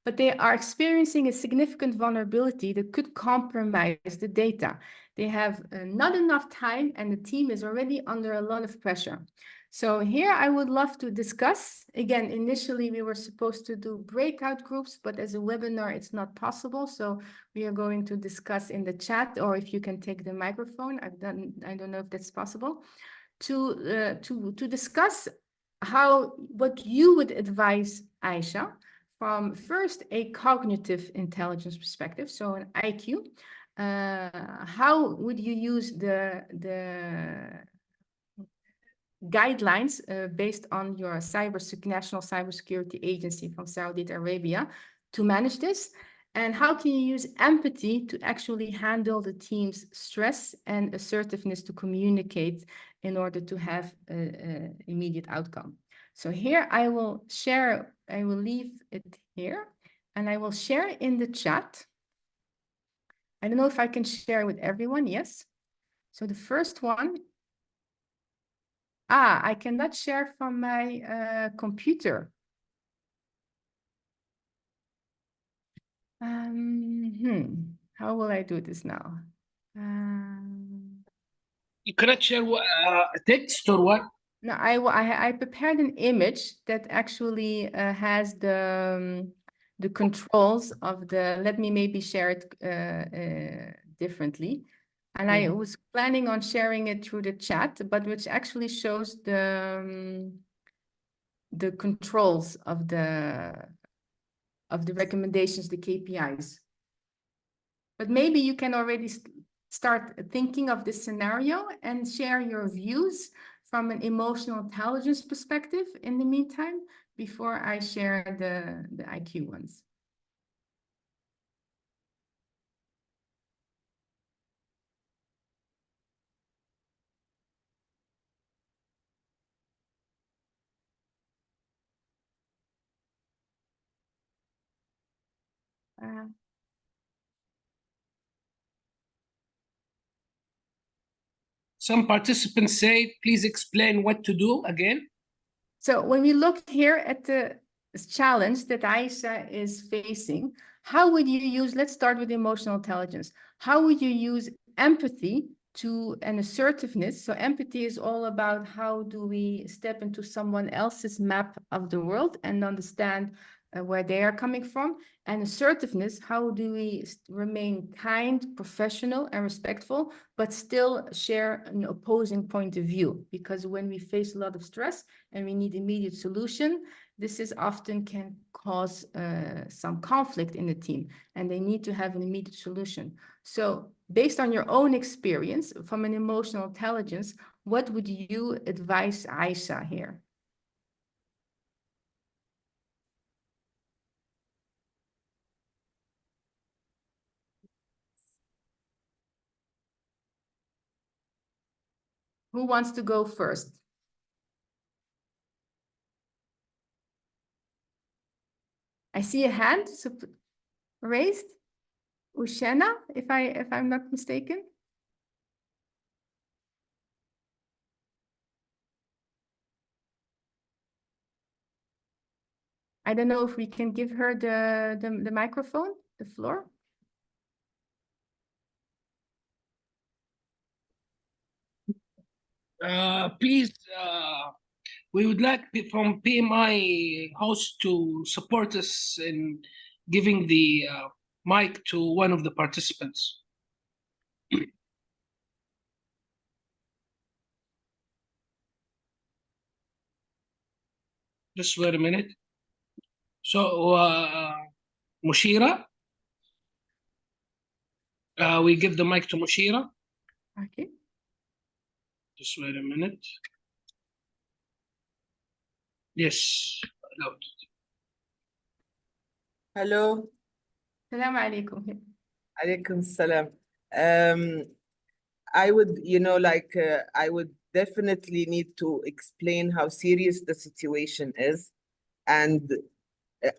But they are experiencing a significant vulnerability that could compromise the data. They have not enough time, and the team is already under a lot of pressure. So here I would love to discuss, again, initially we were supposed to do breakout groups, but as a webinar, it's not possible. So we are going to discuss in the chat, or if you can take the microphone, I don't know if that's possible, to discuss what you would advise Aisha from first a cognitive intelligence perspective, so an IQ. How would you use the guidelines based on your National Cybersecurity Agency from Saudi Arabia to manage this? And how can you use empathy to actually handle the team's stress and assertiveness to communicate in order to have an immediate outcome? So here I will leave it here, and I will share in the chat. I don't know if I can share with everyone, yes. So the first one, I cannot share from my computer. How will I do this now? You cannot share text or what? No, I prepared an image that actually has the controls of the. Let me maybe share it differently. And I was planning on sharing it through the chat, but which actually shows the controls of the recommendations, the KPIs. But maybe you can already start thinking of this scenario and share your views from an emotional intelligence perspective in the meantime, before I share the IQ ones. Some participants say, please explain what to do again. So when we look here at the challenge that Aisha is facing, how would you use, let's start with emotional intelligence. How would you use empathy to an assertiveness? So empathy is all about how do we step into someone else's map of the world and understand where they are coming from. And assertiveness, how do we remain kind, professional, and respectful, but still share an opposing point of view? Because when we face a lot of stress and we need immediate solution, this is often can cause some conflict in the team, and they need to have an immediate solution. So based on your own experience from an emotional intelligence, what would you advise Aisha here? Who wants to go first? I see a hand raised. Ushena, if I'm not mistaken. I don't know if we can give her the microphone, the floor. Please, we would like from PMI host to support us in giving the mic to one of the participants. Just wait a minute. So, Mushira, we give the mic to Mushira. Okay. Just wait a minute. Yes, allowed. Hello. Salam alaikum. Alaikum salam. I would, I would definitely need to explain how serious the situation is and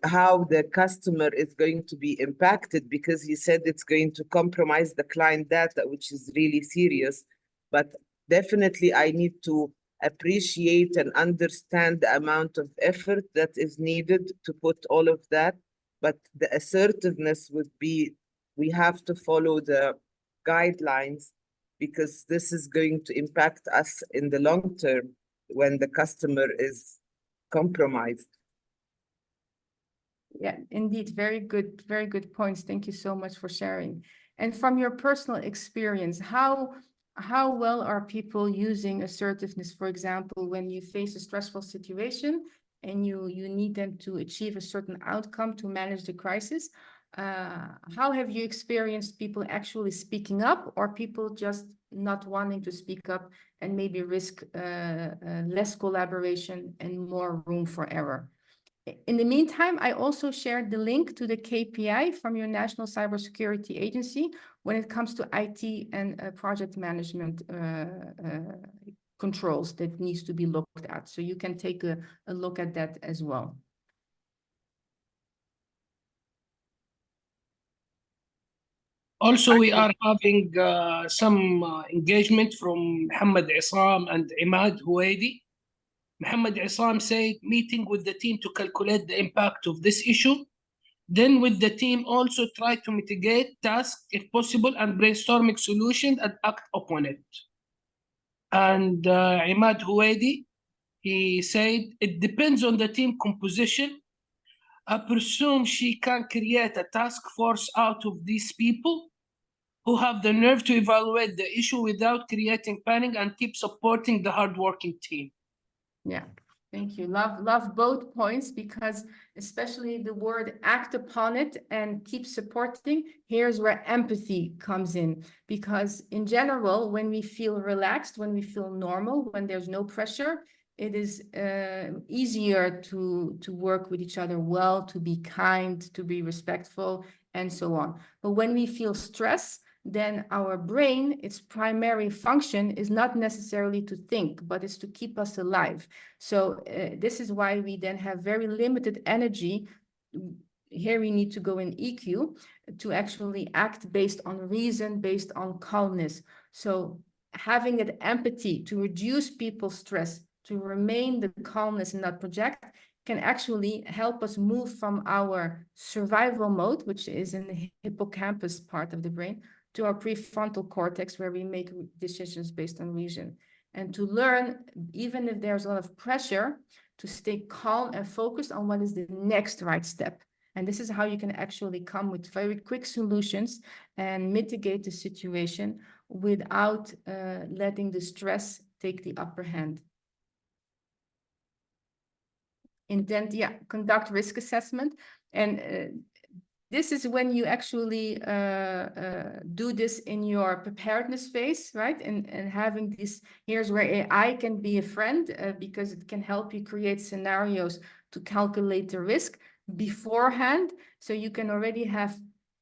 how the customer is going to be impacted, because he said it's going to compromise the client data, which is really serious. But definitely I need to appreciate and understand the amount of effort that is needed to put all of that. But the assertiveness would be, we have to follow the guidelines, because this is going to impact us in the long term when the customer is compromised. Yeah, indeed. Very good points. Thank you so much for sharing. And from your personal experience, how well are people using assertiveness, for example, when you face a stressful situation and you need them to achieve a certain outcome to manage the crisis? How have you experienced people actually speaking up, or people just not wanting to speak up and maybe risk less collaboration and more room for error? In the meantime, I also shared the link to the KPI from your National Cybersecurity Agency when it comes to IT and project management controls that needs to be looked at. So you can take a look at that as well. Also, we are having some engagement from Mohammed Isam and Imad Huwaidi. Mohammed Isam said, meeting with the team to calculate the impact of this issue. Then with the team also try to mitigate tasks if possible and brainstorming solutions and act upon it. And Imad Huwaidi, he said, it depends on the team composition. I presume she can create a task force out of these people who have the nerve to evaluate the issue without creating panic and keep supporting the hardworking team. Yeah, thank you. Love both points, because especially the word act upon it and keep supporting, here's where empathy comes in. Because in general, when we feel relaxed, when we feel normal, when there's no pressure, it is easier to work with each other well, to be kind, to be respectful, and so on. But when we feel stress, then our brain, its primary function is not necessarily to think, but it's to keep us alive. So this is why we then have very limited energy. Here we need to go in EQ to actually act based on reason, based on calmness. So having that empathy to reduce people's stress, to remain the calmness and not project, can actually help us move from our survival mode, which is in the hippocampus part of the brain, to our prefrontal cortex, where we make decisions based on reason. And to learn, even if there's a lot of pressure, to stay calm and focused on what is the next right step. And this is how you can actually come with very quick solutions and mitigate the situation without letting the stress take the upper hand. Intent, yeah, conduct risk assessment. And this is when you actually do this in your preparedness phase, right? And having this, here's where AI can be a friend because it can help you create scenarios to calculate the risk beforehand. So you can already have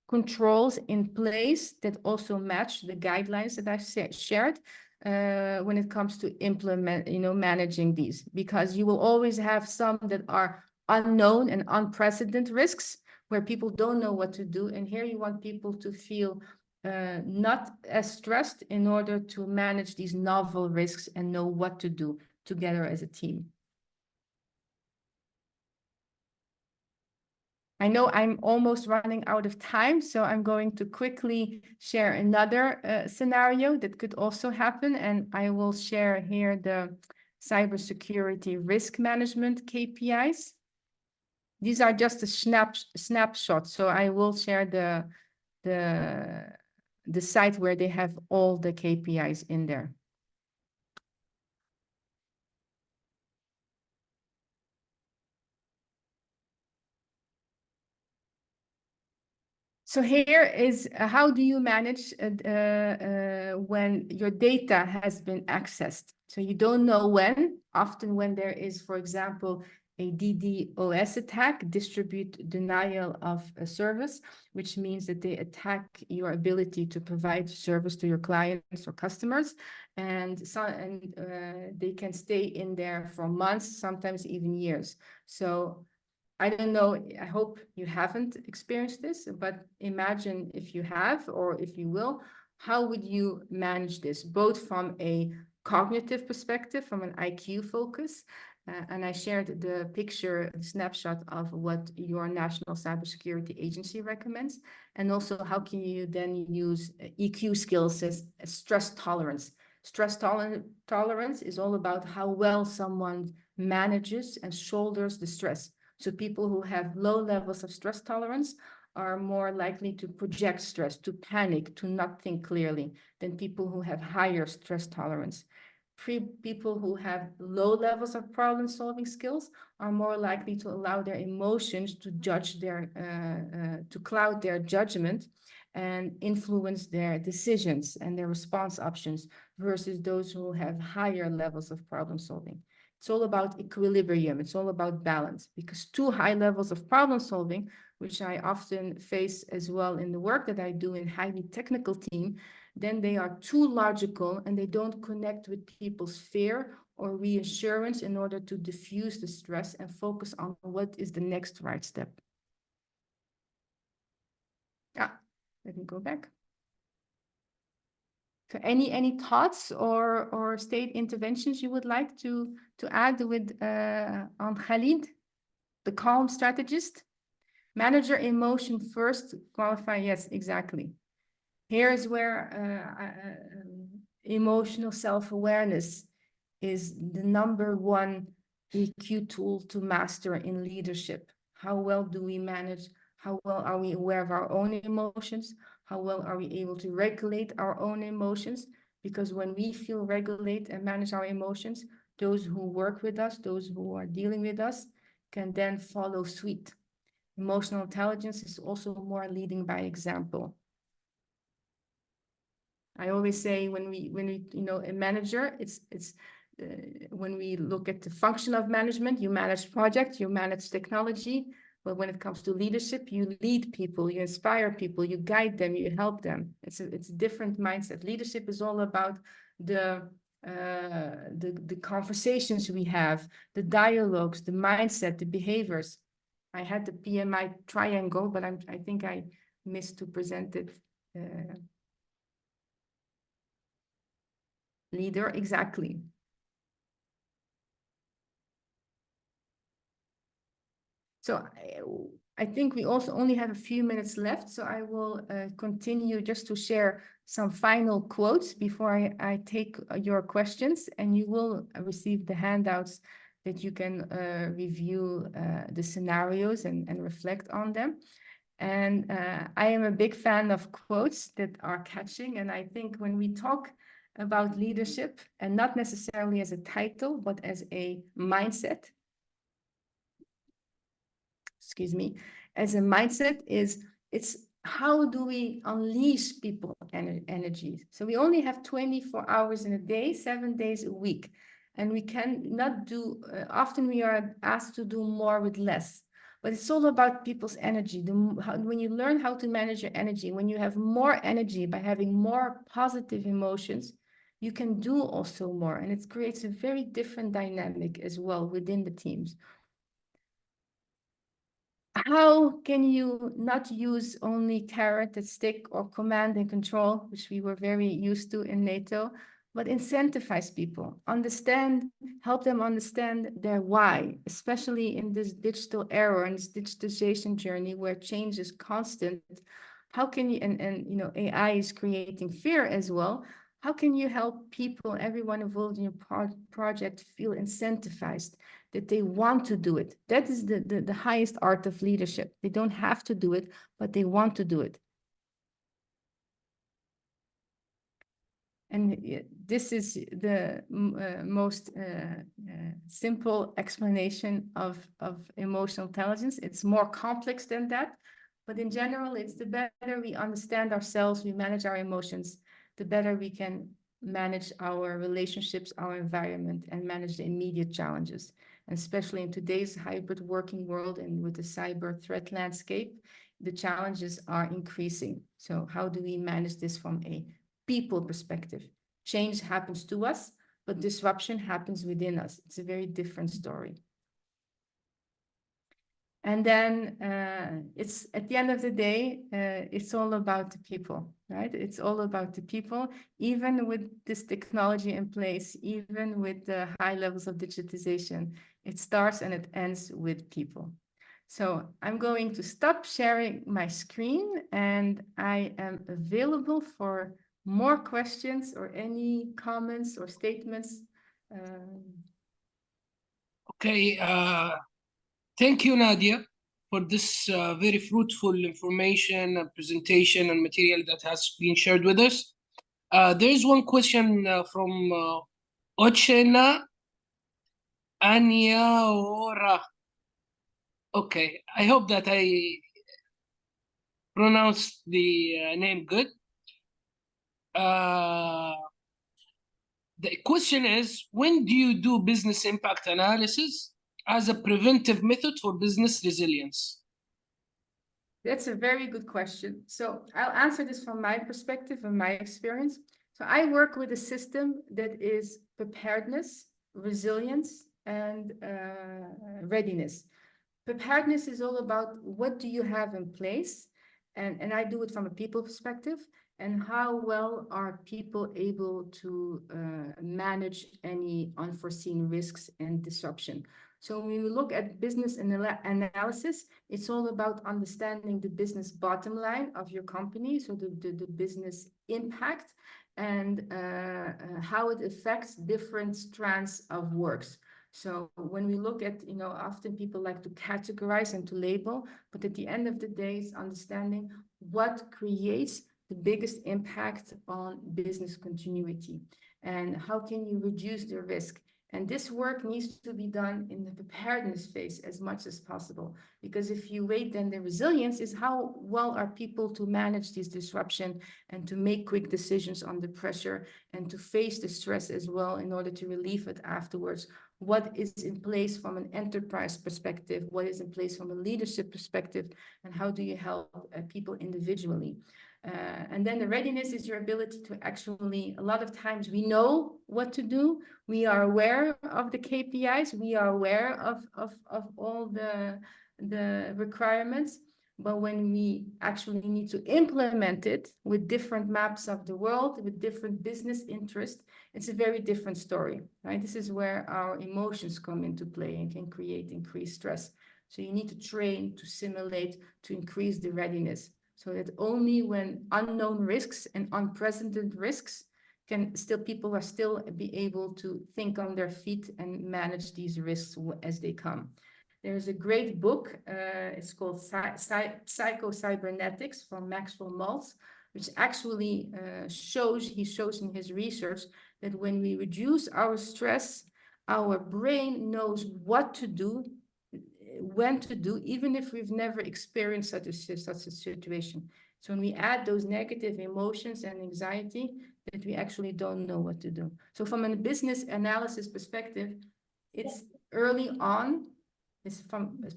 controls in place that also match the guidelines that I shared when it comes to implement, managing these, because you will always have some that are unknown and unprecedented risks, where people don't know what to do. And here you want people to feel not as stressed in order to manage these novel risks and know what to do together as a team. I know I'm almost running out of time, so I'm going to quickly share another scenario that could also happen. And I will share here the cybersecurity risk management KPIs. These are just a snapshot, so I will share the site where they have all the KPIs in there. So here is how do you manage when your data has been accessed? So you don't know when. Often when there is, for example, a DDoS attack, distribute denial of a service, which means that they attack your ability to provide service to your clients or customers. And they can stay in there for months, sometimes even years. So I don't know, I hope you haven't experienced this, but imagine if you have, or if you will, how would you manage this, both from a cognitive perspective, from an IQ focus, and I shared the picture, the snapshot of what your National Cybersecurity Agency recommends, and also how can you then use EQ skills as stress tolerance. Stress tolerance is all about how well someone manages and shoulders the stress. So people who have low levels of stress tolerance are more likely to project stress, to panic, to not think clearly than people who have higher stress tolerance. People who have low levels of problem-solving skills are more likely to allow their emotions to to cloud their judgment and influence their decisions and their response options, versus those who have higher levels of problem-solving. It's all about equilibrium. It's all about balance, because too high levels of problem solving, which I often face as well in the work that I do in highly technical team, then they are too logical and they don't connect with people's fear or reassurance in order to diffuse the stress and focus on what is the next right step. Let me go back. So any thoughts or state interventions you would like to add with on Khalid, the calm strategist? Manager emotion first, qualify, yes, exactly. Here is where emotional self-awareness is the #1 EQ tool to master in leadership. How well do we manage? How well are we aware of our own emotions? How well are we able to regulate our own emotions? Because when we feel regulate and manage our emotions, those who work with us, those who are dealing with us, can then follow suit. Emotional intelligence is also more leading by example. I always say when we a manager, it's when we look at the function of management, you manage projects, you manage technology, but when it comes to leadership, you lead people, you inspire people, you guide them, you help them. It's a different mindset. Leadership is all about the conversations we have, the dialogues, the mindset, the behaviors. I had the PMI triangle, but I think I missed to present it. Leader, exactly. So I think we also only have a few minutes left, so I will continue just to share some final quotes before I take your questions, and you will receive the handouts that you can review the scenarios and reflect on them. And I am a big fan of quotes that are catching, and I think when we talk about leadership, and not necessarily as a title, but as a mindset, excuse me, as a mindset it's how do we unleash people energy? So we only have 24 hours in a day, 7 days a week, and we cannot do, often we are asked to do more with less. But it's all about people's energy. When you learn how to manage your energy, when you have more energy by having more positive emotions, you can do also more. And it creates a very different dynamic as well within the teams. How can you not use only carrot and stick or command and control, which we were very used to in NATO, but incentivize people, help them understand their why, especially in this digital era and this digitization journey where change is constant. How can you, and AI is creating fear as well. How can you help people, everyone involved in your project, feel incentivized, that they want to do it? That is the highest art of leadership. They don't have to do it, but they want to do it. And this is the most simple explanation of emotional intelligence. It's more complex than that, but in general, it's the better we understand ourselves, we manage our emotions, the better we can manage our relationships, our environment, and manage the immediate challenges. And especially in today's hybrid working world and with the cyber threat landscape, the challenges are increasing. So how do we manage this from a people perspective? Change happens to us, but disruption happens within us. It's a very different story. And then it's at the end of the day, it's all about the people, right? It's all about the people, even with this technology in place, even with the high levels of digitization, it starts and it ends with people. So I'm going to stop sharing my screen and I am available for more questions or any comments or statements. Okay, thank you, Nadia, for this very fruitful information and presentation and material that has been shared with us. There is one question from Ochena Anyaora. Okay, I hope that I pronounced the name good. The question is, when do you do business impact analysis as a preventive method for business resilience? That's a very good question. So I'll answer this from my perspective and my experience. So I work with a system that is preparedness, resilience, and readiness. Preparedness is all about what do you have in place, and I do it from a people perspective, and how well are people able to manage any unforeseen risks and disruption. So when we look at business analysis, it's all about understanding the business bottom line of your company, so the business impact, and how it affects different strands of works. So when we look at, often people like to categorize and to label, but at the end of the day, it's understanding what creates the biggest impact on business continuity and how can you reduce the risk. And this work needs to be done in the preparedness phase as much as possible, because if you wait, then the resilience is how well are people to manage this disruption and to make quick decisions under pressure and to face the stress as well in order to relieve it afterwards. What is in place from an enterprise perspective, what is in place from a leadership perspective, and how do you help people individually. And then the readiness is your ability to actually, a lot of times we know what to do, we are aware of the KPIs, we are aware of all the requirements, but when we actually need to implement it with different maps of the world, with different business interests, it's a very different story, right? This is where our emotions come into play and can create increased stress. So you need to train, to simulate, to increase the readiness, so that only when unknown risks and unprecedented risks people are still be able to think on their feet and manage these risks as they come. There's a great book, it's called Psycho-Cybernetics from Maxwell Maltz, which actually shows in his research that when we reduce our stress, our brain knows what to do, when to do, even if we've never experienced such a situation. So when we add those negative emotions and anxiety, that we actually don't know what to do. So from a business analysis perspective, it's early on, as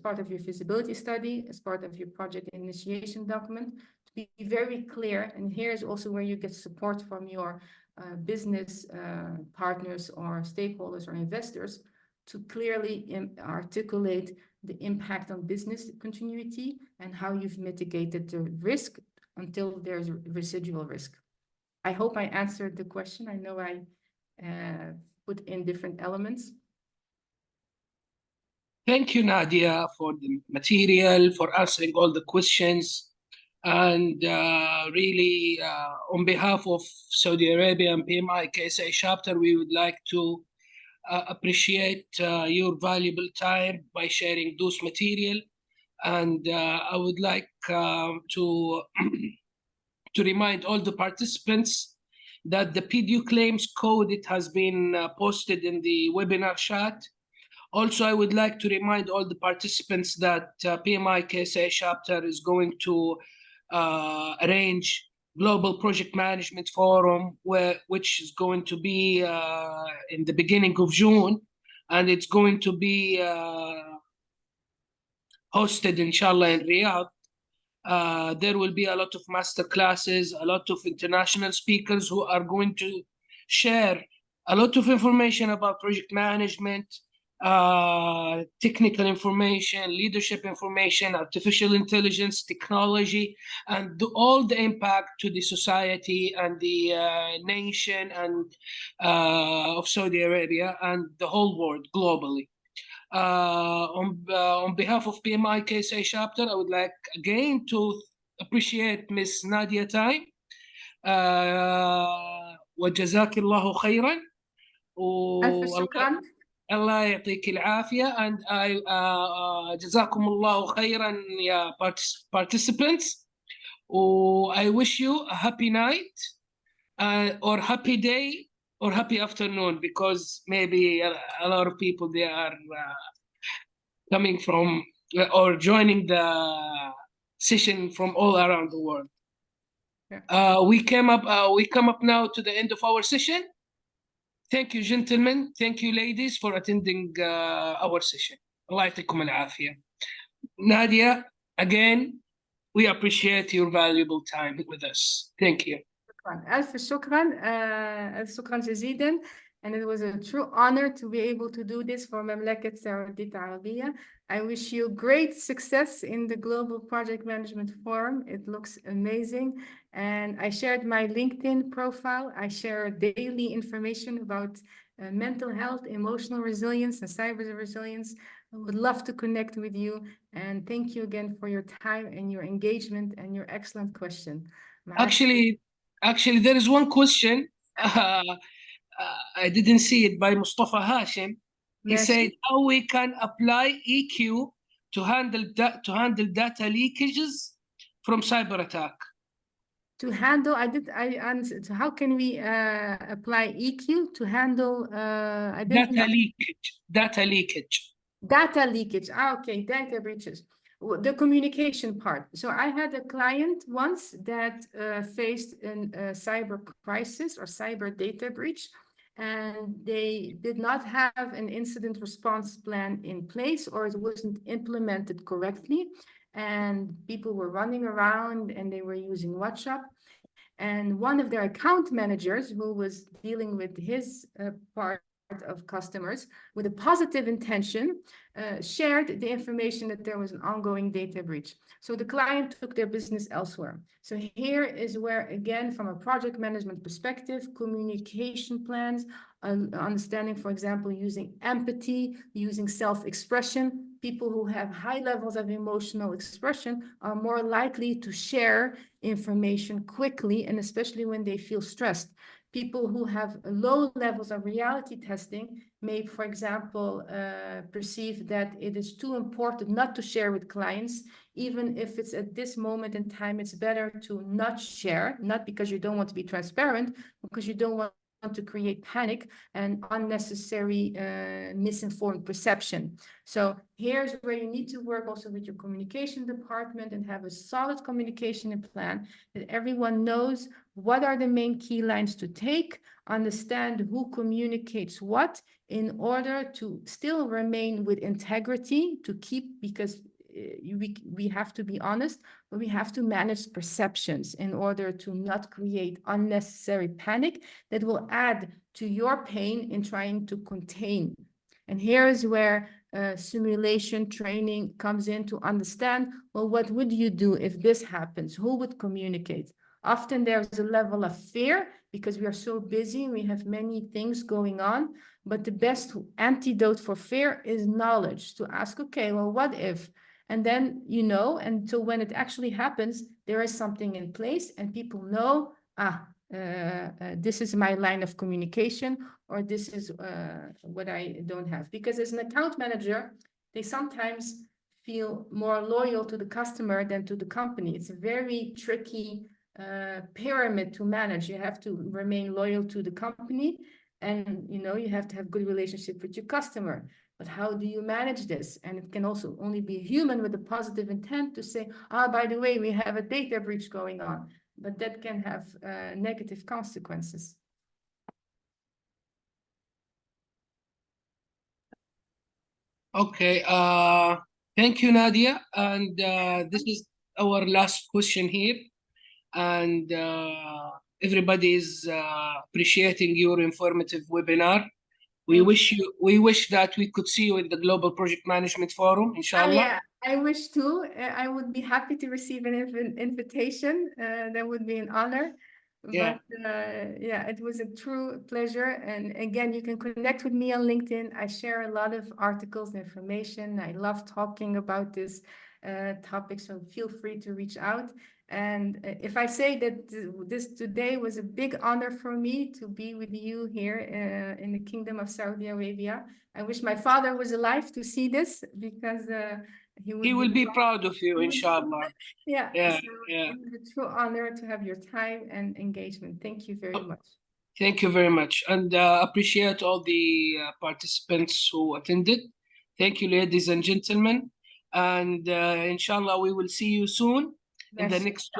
part of your feasibility study, as part of your project initiation document, to be very clear. And here's also where you get support from your business partners or stakeholders or investors to clearly articulate the impact on business continuity and how you've mitigated the risk until there's residual risk. I hope I answered the question. I know I put in different elements. Thank you, Nadia, for the material, for answering all the questions. And really, on behalf of Saudi Arabia and PMI KSA chapter, we would like to appreciate your valuable time by sharing those material. And I would like to remind all the participants that the PDU claims code, it has been posted in the webinar chat. Also, I would like to remind all the participants that PMI KSA chapter is going to arrange Global Project Management Forum, which is going to be in the beginning of June, and it's going to be hosted, inshallah, in Riyadh. There will be a lot of master classes, a lot of international speakers who are going to share a lot of information about project management, technical information, leadership information, artificial intelligence, technology, and all the impact to the society and the nation and of Saudi Arabia and the whole world globally. On behalf of PMI KSA chapter, I would like again to appreciate Miss Nadia time. وجزاك الله خيرا. ألف شكرا. الله يعطيك العافية. And جزاكم الله خيرا يا participants. I wish you a happy night or happy day or happy afternoon, because maybe a lot of people, they are coming from or joining the session from all around the world. Yeah. We come up now to the end of our session. Thank you, gentlemen. Thank you, ladies, for attending our session. Allah يعطيكم العافية. Nadia, again, we appreciate your valuable time with us. Thank you. ألف شكرا ألف شكرا جزيلا. And it was a true honor to be able to do this for مملكة سعودية العربية. I wish you great success in the Global Project Management Forum. It looks amazing. And I shared my LinkedIn profile. I share daily information about mental health, emotional resilience, and cyber resilience. I would love to connect with you. And thank you again for your time and your engagement and your excellent question. Actually, there is one question. I didn't see it by Mustafa Hashim. He said how we can apply EQ to handle data leakages from cyber attack. To handle, I answered. So how can we apply EQ to handle Data leakage. Data leakage. Okay, data breaches. The communication part. So I had a client once that faced a cyber crisis or cyber data breach, and they did not have an incident response plan in place, or it wasn't implemented correctly. And people were running around and they were using WhatsApp. And one of their account managers who was dealing with his part of customers with a positive intention shared the information that there was an ongoing data breach. So the client took their business elsewhere. So here is where, again, from a project management perspective, communication plans, understanding, for example, using empathy, using self-expression. People who have high levels of emotional expression are more likely to share information quickly, and especially when they feel stressed. People who have low levels of reality testing may, for example, perceive that it is too important not to share with clients, even if it's at this moment in time, it's better to not share, not because you don't want to be transparent, because you don't want to create panic and unnecessary misinformed perception. So here's where you need to work also with your communication department and have a solid communication plan that everyone knows what are the main key lines to take, understand who communicates what in order to still remain with integrity, to keep, because we have to be honest, but we have to manage perceptions in order to not create unnecessary panic that will add to your pain in trying to contain. And here is where simulation training comes in to understand, well, what would you do if this happens? Who would communicate? Often there's a level of fear because we are so busy, we have many things going on, but the best antidote for fear is knowledge, to ask, okay, well, what if? And then, you know, until when it actually happens, there is something in place and people know, this is my line of communication, or this is what I don't have. Because as an account manager, they sometimes feel more loyal to the customer than to the company. It's a very tricky pyramid to manage. You have to remain loyal to the company, and you know, you have to have good relationship with your customer. But how do you manage this? And it can also only be a human with a positive intent to say, by the way, we have a data breach going on. But that can have negative consequences. Okay, thank you, Nadia. And this is our last question here. And everybody is appreciating your informative webinar. We wish that we could see you in the Global Project Management Forum, inshallah. Yeah, I wish too. I would be happy to receive an invitation. That would be an honor. Yeah. But yeah, it was a true pleasure. And again, you can connect with me on LinkedIn. I share a lot of articles and information. I love talking about this topic, so feel free to reach out. And if I say that this today was a big honor for me to be with you here in the Kingdom of Saudi Arabia. I wish my father was alive to see this, because he will be proud of you, inshallah. Yeah, yeah, so yeah. It was a true honor to have your time and engagement. Thank you very much. Thank you very much, and appreciate all the participants who attended. Thank you, ladies and gentlemen, and inshallah we will see you soon in the next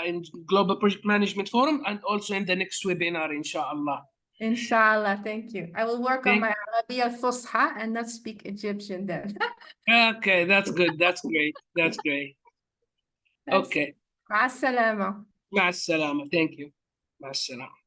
in Global Project Management Forum, and also in the next webinar, inshallah. Inshallah, thank you. I will work on Thank- my Arabiya al-Fusha and not speak Egyptian then. Okay, that's good. That's great. That's great. Okay. مع السلامة. مع السلامة. Thank you. مع السلامة.